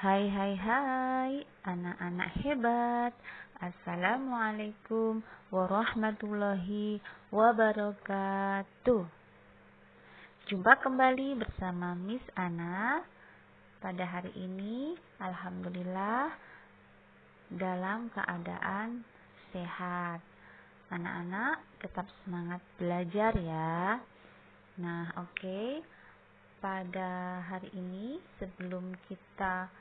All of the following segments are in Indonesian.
Hai hai hai anak-anak hebat. Assalamualaikum warahmatullahi wabarakatuh. Jumpa kembali bersama Miss Ana. Pada hari ini alhamdulillah dalam keadaan sehat. Anak-anak tetap semangat belajar ya. Nah, oke. Pada hari ini sebelum kita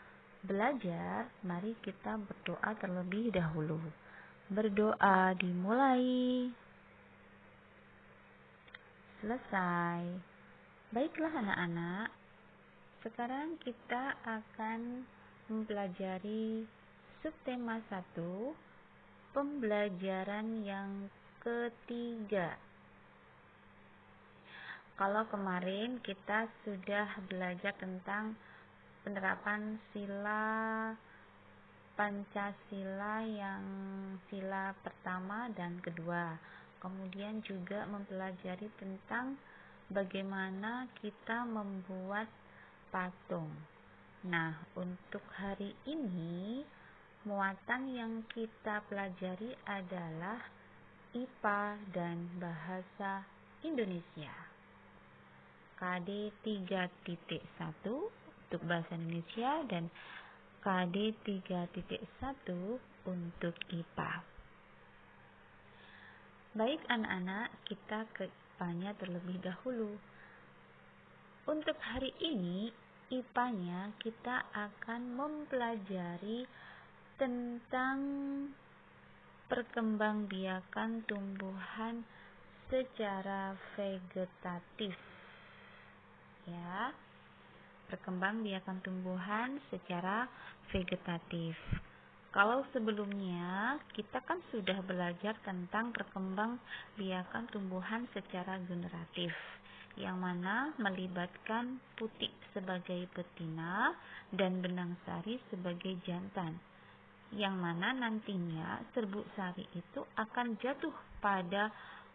belajar, mari kita berdoa terlebih dahulu. Berdoa dimulai. Selesai. Baiklah anak-anak, sekarang kita akan mempelajari subtema 1, pembelajaran yang ketiga. Kalau kemarin kita sudah belajar tentang penerapan sila Pancasila yang sila pertama dan kedua. Kemudian juga mempelajari tentang bagaimana kita membuat patung. Nah, untuk hari ini muatan yang kita pelajari adalah IPA dan Bahasa Indonesia. KD 3.1 untuk Bahasa Indonesia dan KD 3.1 untuk IPA. Baik anak-anak, kita ke IPA-nya terlebih dahulu. Untuk hari ini, IPA-nya kita akan mempelajari tentang perkembangbiakan tumbuhan secara vegetatif. Ya, perkembangbiakan tumbuhan secara vegetatif. Kalau sebelumnya kita kan sudah belajar tentang perkembangbiakan tumbuhan secara generatif, yang mana melibatkan putik sebagai betina dan benang sari sebagai jantan, yang mana nantinya serbuk sari itu akan jatuh pada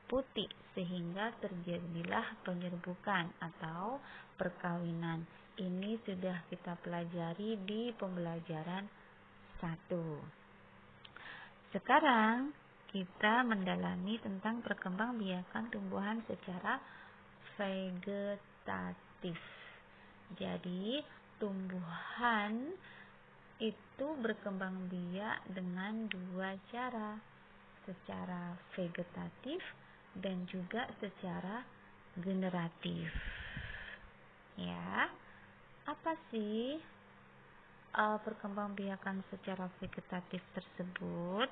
putik sehingga terjadilah penyerbukan atau perkawinan. Ini sudah kita pelajari di pembelajaran 1. Sekarang kita mendalami tentang perkembangbiakan tumbuhan secara vegetatif. Jadi, tumbuhan itu berkembang biak dengan dua cara, secara vegetatif dan juga secara generatif. Ya, apa sih perkembangbiakan secara vegetatif tersebut?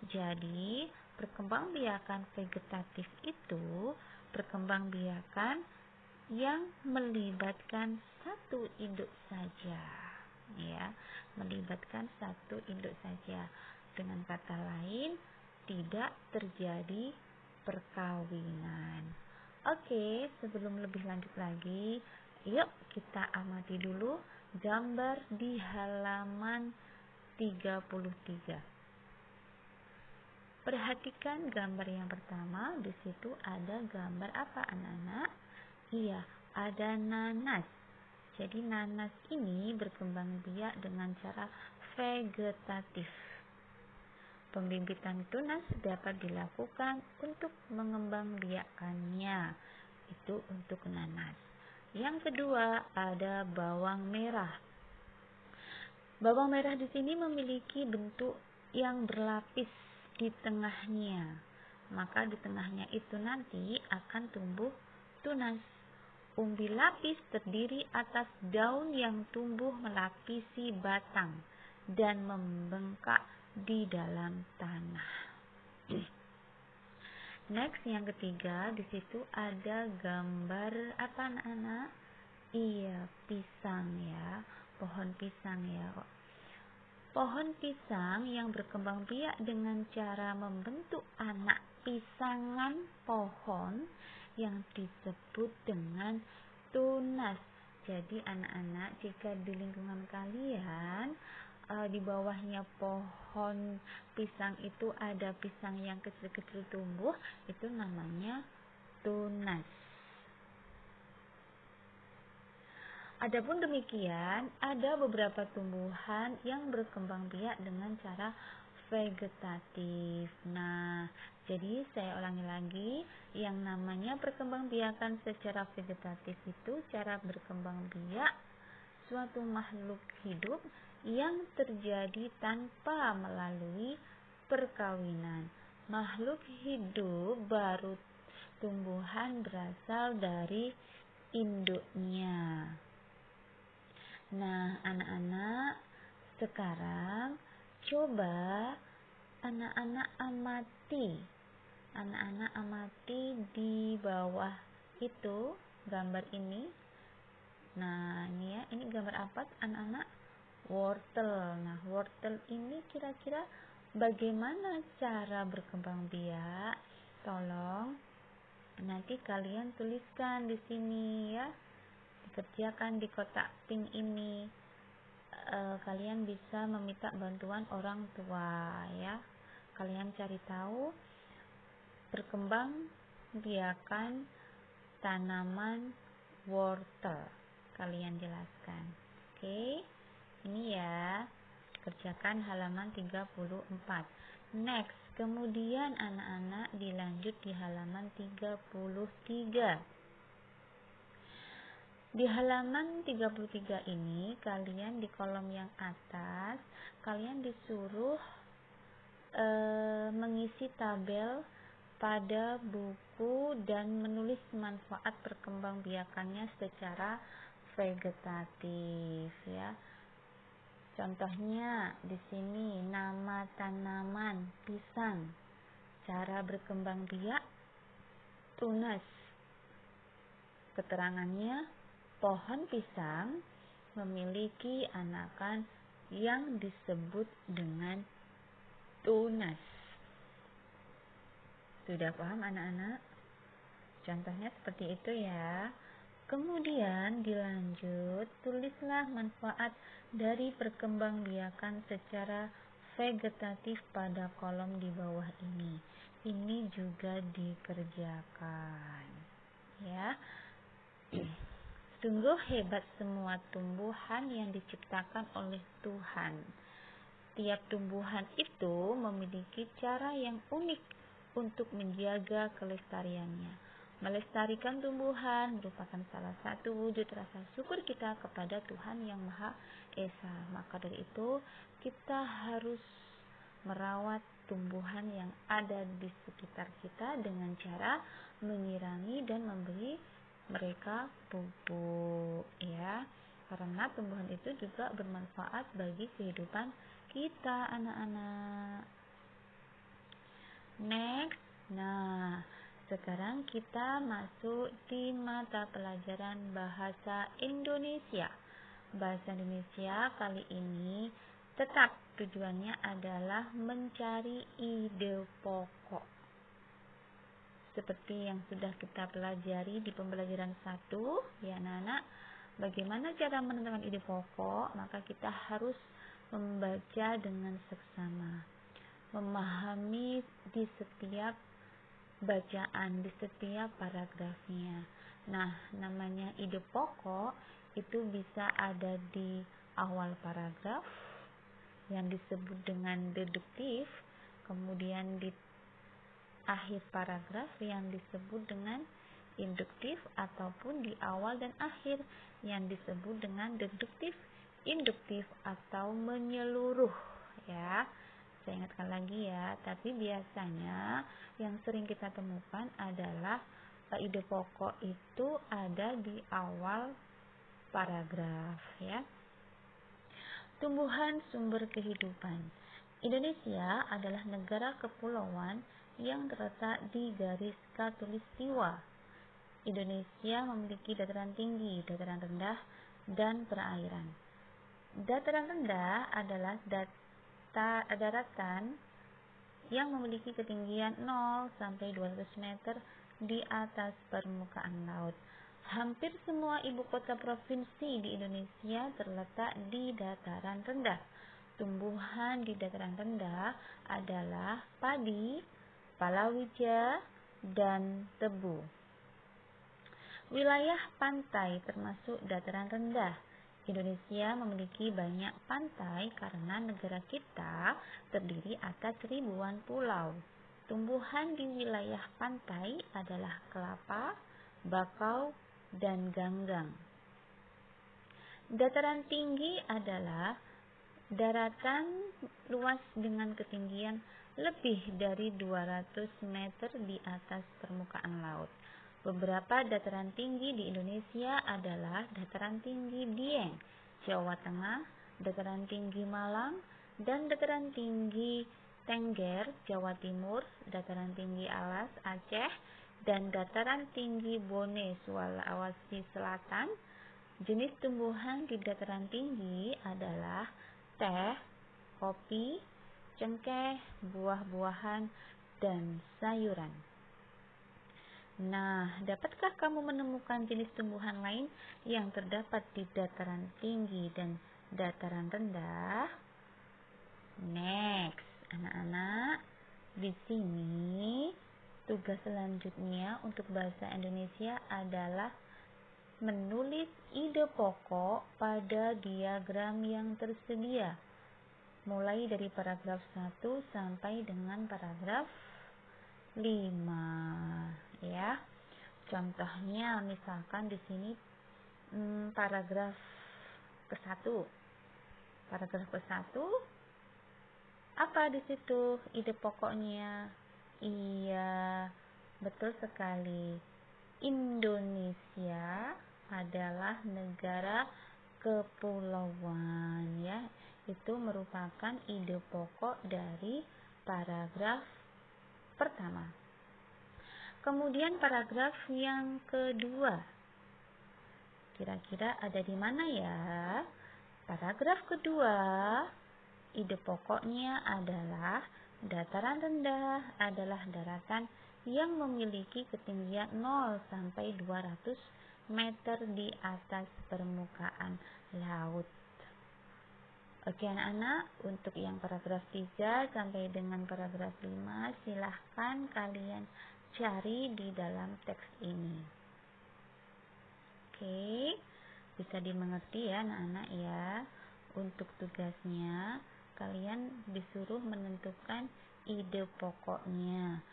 Jadi, perkembangbiakan vegetatif itu perkembangbiakan yang melibatkan satu induk saja. Ya, melibatkan satu induk saja. Dengan kata lain, tidak terjadi perkawinan. Oke, sebelum lebih lanjut lagi, yuk kita amati dulu gambar di halaman 33. Perhatikan gambar yang pertama, di situ ada gambar apa anak-anak? Iya, ada nanas. Jadi nanas ini berkembang biak dengan cara vegetatif. Pembibitan tunas dapat dilakukan untuk mengembangbiakkannya. Itu untuk nanas. Yang kedua ada bawang merah. Bawang merah di sini memiliki bentuk yang berlapis di tengahnya. Maka di tengahnya itu nanti akan tumbuh tunas. Umbi lapis terdiri atas daun yang tumbuh melapisi batang dan membengkak di dalam tanah. Next, yang ketiga, di situ ada gambar apa anak-anak? Iya, pisang ya, pohon pisang ya. Pohon pisang yang berkembang biak dengan cara membentuk anak pisangan pohon yang disebut dengan tunas. Jadi anak-anak, jika di lingkungan kalian di bawahnya pohon pisang itu ada pisang yang kecil-kecil tumbuh, itu namanya tunas. Adapun demikian, ada beberapa tumbuhan yang berkembang biak dengan cara vegetatif. Nah, jadi saya ulangi lagi, yang namanya perkembangbiakan secara vegetatif itu cara berkembang biak suatu makhluk hidup yang terjadi tanpa melalui perkawinan. Makhluk hidup baru tumbuhan berasal dari induknya. Nah, anak-anak, sekarang coba anak-anak amati di bawah itu gambar ini. Nah, ini ya, ini gambar apa anak-anak? Wortel. Nah, wortel ini kira-kira bagaimana cara berkembang biak? Tolong nanti kalian tuliskan di sini ya. Dikerjakan di kotak pink ini. Kalian bisa meminta bantuan orang tua ya. Kalian cari tahu perkembang biakan tanaman wortel. Kalian jelaskan. Oke. Ini ya. Kerjakan halaman 34. Next, kemudian anak-anak dilanjut di halaman 33. Di halaman 33 ini, kalian di kolom yang atas, kalian disuruh mengisi tabel pada buku dan menulis manfaat perkembangbiakannya secara vegetatif ya. Contohnya di sini nama tanaman pisang, cara berkembang biak tunas. Keterangannya, pohon pisang memiliki anakan yang disebut dengan tunas. Sudah paham anak-anak? Contohnya seperti itu ya. Kemudian dilanjut, tulislah manfaat dari perkembangbiakan secara vegetatif pada kolom di bawah ini. Ini juga dikerjakan. Ya. Sungguh hebat semua tumbuhan yang diciptakan oleh Tuhan. Tiap tumbuhan itu memiliki cara yang unik untuk menjaga kelestariannya. Melestarikan tumbuhan merupakan salah satu wujud rasa syukur kita kepada Tuhan Yang Maha Esa. Maka dari itu, kita harus merawat tumbuhan yang ada di sekitar kita dengan cara menyirami dan memberi mereka pupuk ya. Karena tumbuhan itu juga bermanfaat bagi kehidupan kita, anak-anak. Next. Nah, sekarang kita masuk di mata pelajaran bahasa Indonesia. Bahasa Indonesia kali ini tetap tujuannya adalah mencari ide pokok. Seperti yang sudah kita pelajari di pembelajaran 1, ya anak-anak, bagaimana cara menentukan ide pokok? Maka kita harus membaca dengan seksama, memahami di setiap bacaan, di setiap paragrafnya. Nah, namanya ide pokok itu bisa ada di awal paragraf yang disebut dengan deduktif, kemudian di akhir paragraf yang disebut dengan induktif, ataupun di awal dan akhir yang disebut dengan deduktif, induktif, atau menyeluruh ya. Saya ingatkan lagi ya, tapi biasanya yang sering kita temukan adalah ide pokok itu ada di awal paragraf ya. Tumbuhan sumber kehidupan. Indonesia adalah negara kepulauan yang terletak di garis khatulistiwa. Indonesia memiliki dataran tinggi, dataran rendah, dan perairan. Dataran rendah adalah daratan yang memiliki ketinggian 0 sampai 200 meter di atas permukaan laut. Hampir semua ibu kota provinsi di Indonesia terletak di dataran rendah. Tumbuhan di dataran rendah adalah padi, palawija, dan tebu. Wilayah pantai termasuk dataran rendah. Indonesia memiliki banyak pantai karena negara kita terdiri atas ribuan pulau. Tumbuhan di wilayah pantai adalah kelapa, bakau, dan ganggang. Dataran tinggi adalah daratan luas dengan ketinggian lebih dari 200 meter di atas permukaan laut. Beberapa dataran tinggi di Indonesia adalah Dataran Tinggi Dieng, Jawa Tengah, Dataran Tinggi Malang, dan Dataran Tinggi Tengger, Jawa Timur, Dataran Tinggi Alas, Aceh, dan Dataran Tinggi Bone, Sulawesi Selatan. Jenis tumbuhan di dataran tinggi adalah teh, kopi, cengkeh, buah-buahan, dan sayuran. Nah, dapatkah kamu menemukan jenis tumbuhan lain yang terdapat di dataran tinggi dan dataran rendah? Next, anak-anak, di sini tugas selanjutnya untuk bahasa Indonesia adalah menulis ide pokok pada diagram yang tersedia, mulai dari paragraf 1 sampai dengan paragraf 5. Ya, contohnya misalkan di sini paragraf ke-1. Paragraf ke-1 apa di situ ide pokoknya? Iya, betul sekali. Indonesia adalah negara kepulauan, ya. Itu merupakan ide pokok dari paragraf pertama. Kemudian paragraf yang kedua, kira-kira ada di mana ya? Paragraf kedua, ide pokoknya adalah dataran rendah adalah daratan yang memiliki ketinggian 0 sampai 200 meter di atas permukaan laut. Oke anak-anak, untuk yang paragraf 3 sampai dengan paragraf 5 silahkan kalian cari di dalam teks ini. Oke, bisa dimengerti ya anak-anak ya. Untuk tugasnya, kalian disuruh menentukan ide pokoknya.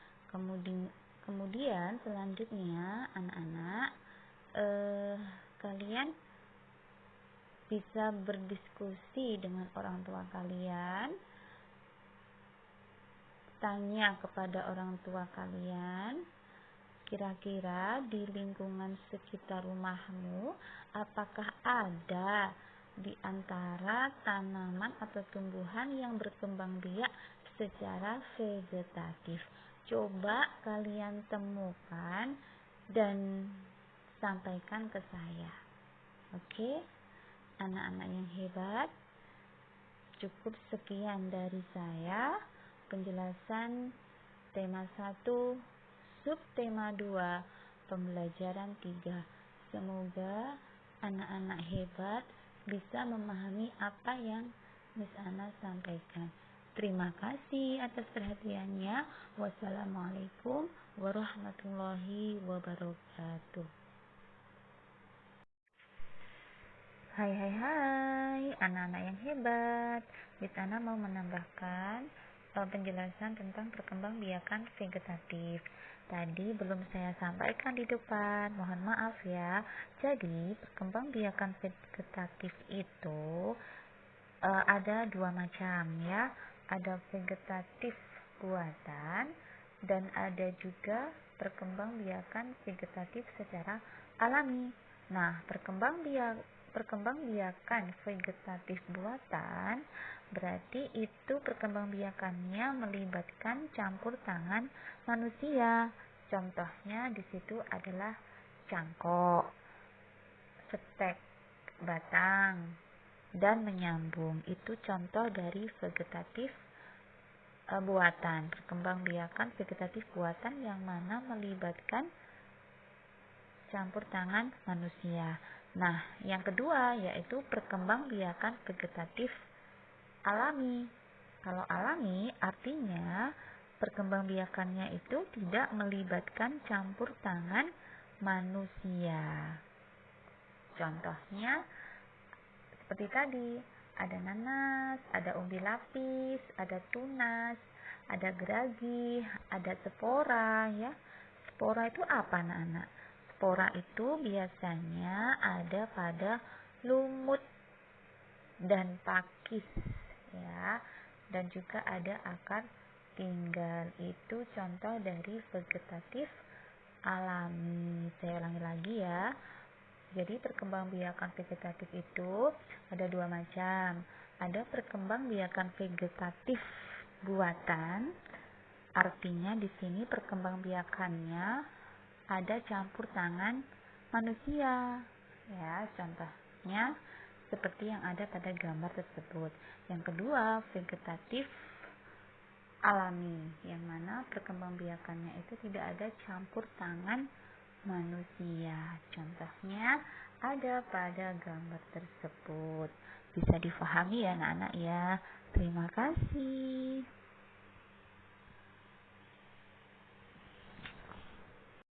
Kemudian selanjutnya anak-anak, kalian bisa berdiskusi dengan orang tua kalian, tanya kepada orang tua kalian, kira-kira di lingkungan sekitar rumahmu apakah ada di antara tanaman atau tumbuhan yang berkembang biak secara vegetatif. Coba kalian temukan dan sampaikan ke saya. Oke? Anak-anak yang hebat, cukup sekian dari saya penjelasan tema 1, subtema 2, pembelajaran 3. Semoga anak-anak hebat bisa memahami apa yang Miss Ana sampaikan. Terima kasih atas perhatiannya. Wassalamualaikum warahmatullahi wabarakatuh. Hai anak-anak yang hebat. Miss Ana mau menambahkan penjelasan tentang perkembangbiakan vegetatif. Tadi belum saya sampaikan di depan, mohon maaf ya. Jadi perkembangbiakan vegetatif itu ada dua macam ya. Ada vegetatif buatan dan ada juga perkembangbiakan vegetatif secara alami. Nah, perkembangbiakan vegetatif buatan berarti itu perkembangbiakannya melibatkan campur tangan manusia. Contohnya di situ adalah cangkok, setek batang, dan menyambung. Itu contoh dari vegetatif buatan, perkembangbiakan vegetatif buatan yang mana melibatkan campur tangan manusia. Nah, yang kedua yaitu perkembangbiakan vegetatif alami. Kalau alami artinya perkembangbiakannya itu tidak melibatkan campur tangan manusia. Contohnya seperti tadi, ada nanas, ada umbi lapis, ada tunas, ada geragi, ada spora ya. Spora itu apa anak-anak? Spora itu biasanya ada pada lumut dan pakis ya. Dan juga ada akar tinggal. Itu contoh dari vegetatif alami. Saya ulangi lagi ya. Jadi perkembangbiakan vegetatif itu ada dua macam. Ada perkembangbiakan vegetatif buatan. Artinya di sini perkembangbiakannya ada campur tangan manusia. Ya, contohnya seperti yang ada pada gambar tersebut. Yang kedua, vegetatif alami, yang mana perkembangbiakannya itu tidak ada campur tangan manusia. Contohnya ada pada gambar tersebut. Bisa difahami ya anak-anak ya. Terima kasih.